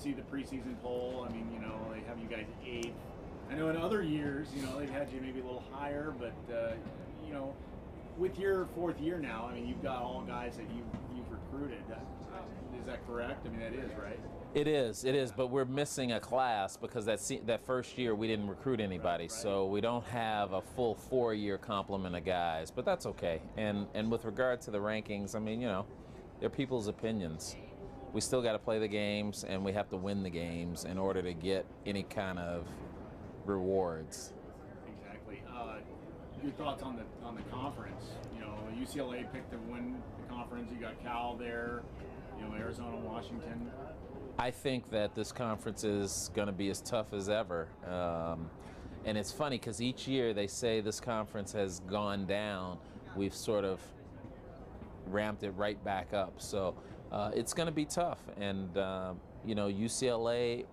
see the preseason poll. I mean, you know, they have you guys 8th. I know in other years, you know, they've had you maybe a little higher, but you know, with your 4th year now, I mean, you've got all guys that you've recruited. Is that correct? I mean, that is right. It is, but we're missing a class because that first year we didn't recruit anybody, Right. So we don't have a full 4-year complement of guys, but that's okay. And with regard to the rankings, I mean, you know, they're people's opinions. We still got to play the games, and we have to win the games in order to get any kind of rewards. Exactly. Your thoughts on the conference? You know, UCLA picked to win the conference. You got Cal there. You know, Arizona, Washington. I think that this conference is going to be as tough as ever. And it's funny because each year they say this conference has gone down. We've sort of ramped it right back up. So it's going to be tough. And, you know, UCLA,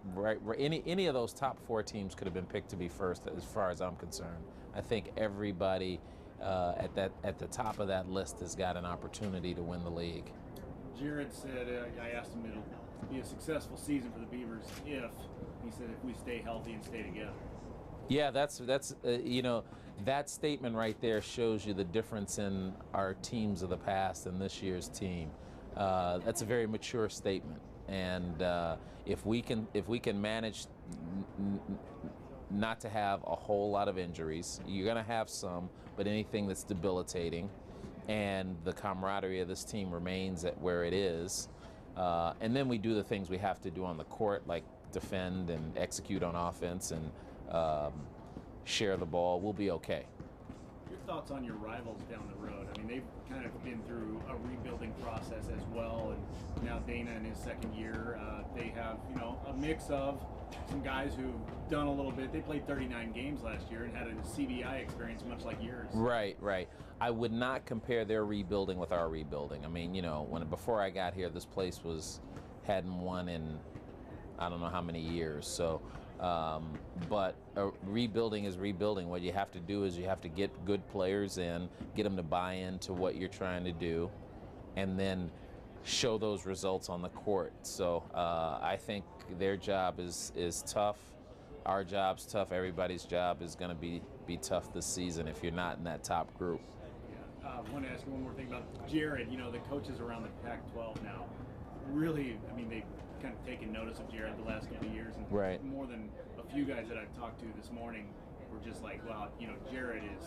any of those top 4 teams could have been picked to be first as far as I'm concerned. I think everybody at the top of that list has got an opportunity to win the league. Jared said, I asked him, it'll be a successful season for the Beavers if we stay healthy and stay together. Yeah, that's you know, that statement right there shows you the difference in our teams of the past and this year's team. That's a very mature statement, and if we can manage not to have a whole lot of injuries, you're going to have some, but anything that's debilitating, and the camaraderie of this team remains at where it is, and then we do the things we have to do on the court, like defend and execute on offense and share the ball, we'll be okay. Your thoughts on your rivals down the road? I mean, they've kind of been through a rebuilding process as well, and now Dana in his 2nd year, they have, you know, a mix of some guys who've done a little bit. They played 39 games last year and had a CBI experience much like yours. Right. I would not compare their rebuilding with our rebuilding. I mean, you know, before I got here, this place hadn't won in I don't know how many years. So, but rebuilding is rebuilding. What you have to do is you have to get good players in, get them to buy into what you're trying to do, and then show those results on the court. So I think their job is tough. Our job's tough. Everybody's job is going to be tough this season if you're not in that top group. I want to ask you one more thing about Jared. You know, the coaches around the Pac-12 now, really, I mean, they've kind of taken notice of Jared the last couple of years, and right. More than a few guys that I've talked to this morning were just like, wow, you know, Jared is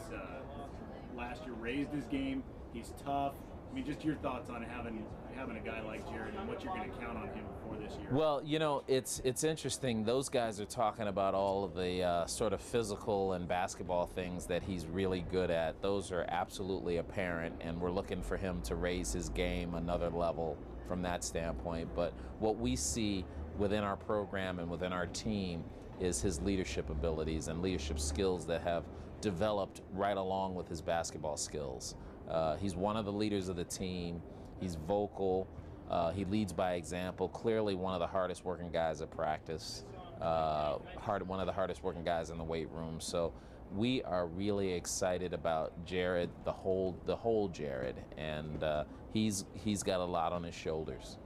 last year raised his game. He's tough. I mean, just your thoughts on having a guy like Jared and what you're going to count on him for this year. Well, you know, it's interesting. Those guys are talking about all of the sort of physical and basketball things that he's really good at. Those are absolutely apparent, and we're looking for him to raise his game another level from that standpoint. But what we see within our program and within our team is his leadership abilities and leadership skills that have developed right along with his basketball skills. He's one of the leaders of the team. He's vocal. He leads by example. Clearly one of the hardest working guys at practice. One of the hardest working guys in the weight room. So we are really excited about Jared, the whole Jared, and he's got a lot on his shoulders.